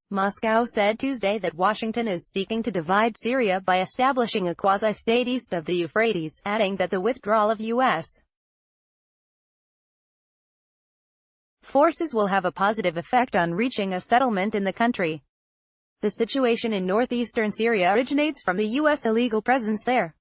Moscow said Tuesday that Washington is seeking to divide Syria by establishing a quasi-state east of the Euphrates, adding that the withdrawal of U.S. forces will have a positive effect on reaching a settlement in the country. The situation in northeastern Syria originates from the U.S. illegal presence there.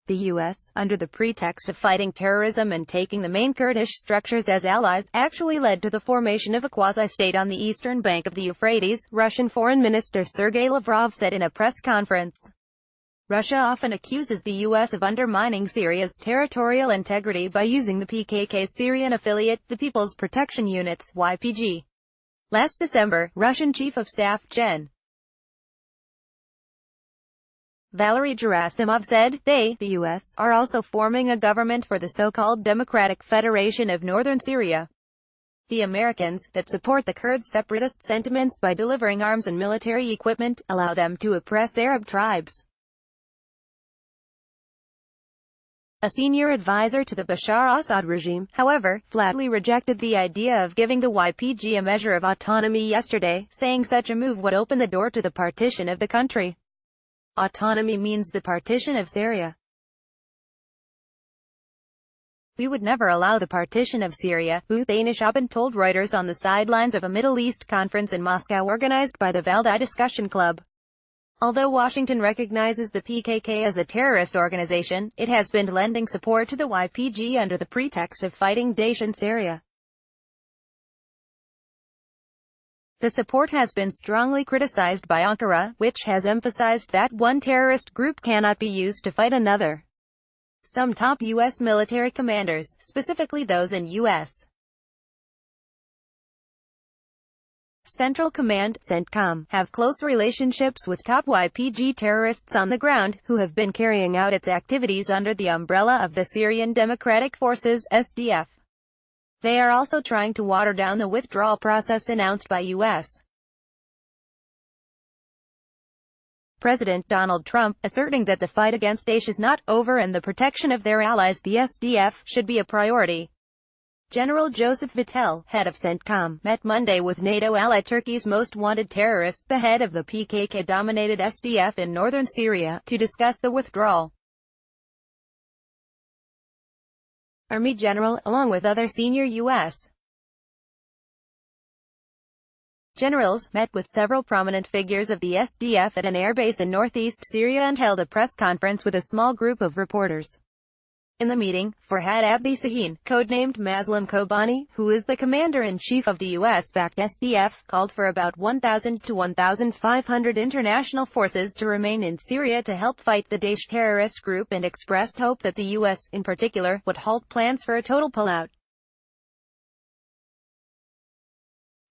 The U.S., under the pretext of fighting terrorism and taking the main Kurdish structures as allies, actually led to the formation of a quasi-state on the eastern bank of the Euphrates, Russian Foreign Minister Sergei Lavrov said in a press conference. Russia often accuses the U.S. of undermining Syria's territorial integrity by using the PKK's Syrian affiliate, the People's Protection Units (YPG). Last December, Russian Chief of Staff Gen. Valery Gerasimov said, the U.S., are also forming a government for the so-called Democratic Federation of Northern Syria. The Americans, that support the Kurd separatist sentiments by delivering arms and military equipment, allow them to oppress Arab tribes. A senior advisor to the Bashar Assad regime, however, flatly rejected the idea of giving the YPG a measure of autonomy yesterday, saying such a move would open the door to the partition of the country. Autonomy means the partition of Syria. We would never allow the partition of Syria, Buthanishaban told Reuters on the sidelines of a Middle East conference in Moscow organized by the Valdai Discussion Club. Although Washington recognizes the PKK as a terrorist organization, it has been lending support to the YPG under the pretext of fighting Daesh in Syria. The support has been strongly criticized by Ankara, which has emphasized that one terrorist group cannot be used to fight another. Some top U.S. military commanders, specifically those in U.S. Central Command (CENTCOM), have close relationships with top YPG terrorists on the ground, who have been carrying out its activities under the umbrella of the Syrian Democratic Forces (SDF). They are also trying to water down the withdrawal process announced by U.S. President Donald Trump, asserting that the fight against Daesh is not over and the protection of their allies, the SDF, should be a priority. General Joseph Vittel, head of CENTCOM, met Monday with NATO ally Turkey's most wanted terrorist, the head of the PKK-dominated SDF in northern Syria, to discuss the withdrawal. Army General, along with other senior U.S. generals, met with several prominent figures of the SDF at an airbase in northeast Syria and held a press conference with a small group of reporters. In the meeting, Farhad Abdi Sahin, codenamed Mazloum Kobani, who is the commander-in-chief of the U.S.-backed SDF, called for about 1,000 to 1,500 international forces to remain in Syria to help fight the Daesh terrorist group and expressed hope that the U.S., in particular, would halt plans for a total pullout.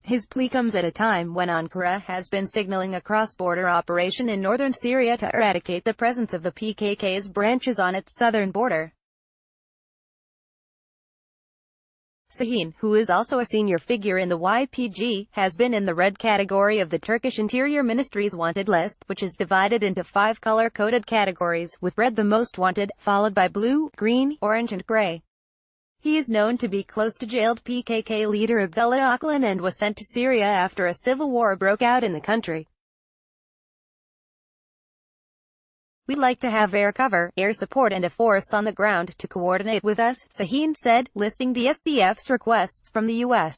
His plea comes at a time when Ankara has been signaling a cross-border operation in northern Syria to eradicate the presence of the PKK's branches on its southern border. Sahin, who is also a senior figure in the YPG, has been in the red category of the Turkish Interior Ministry's wanted list, which is divided into 5 color-coded categories, with red the most wanted, followed by blue, green, orange and gray. He is known to be close to jailed PKK leader Abdullah Öcalan and was sent to Syria after a civil war broke out in the country. We'd like to have air cover, air support and a force on the ground to coordinate with us, Sahin said, listing the SDF's requests from the U.S.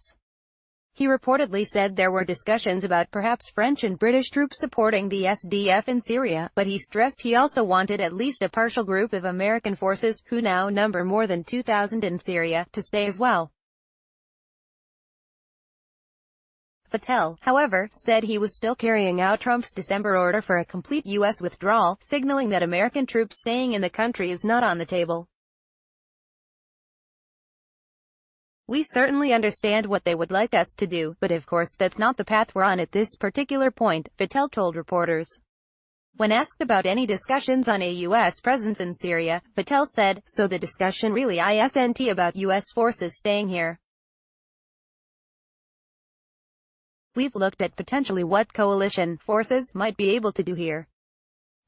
He reportedly said there were discussions about perhaps French and British troops supporting the SDF in Syria, but he stressed he also wanted at least a partial group of American forces, who now number more than 2,000 in Syria, to stay as well. Vittel, however, said he was still carrying out Trump's December order for a complete U.S. withdrawal, signaling that American troops staying in the country is not on the table. We certainly understand what they would like us to do, but of course that's not the path we're on at this particular point, Vittel told reporters. When asked about any discussions on a U.S. presence in Syria, Vittel said, so the discussion really isn't about U.S. forces staying here. We've looked at potentially what coalition forces might be able to do here.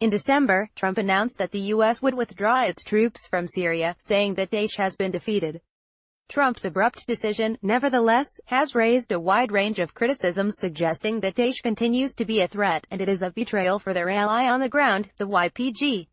In December, Trump announced that the U.S. would withdraw its troops from Syria, saying that Daesh has been defeated. Trump's abrupt decision, nevertheless, has raised a wide range of criticisms suggesting that Daesh continues to be a threat, and it is a betrayal for their ally on the ground, the YPG.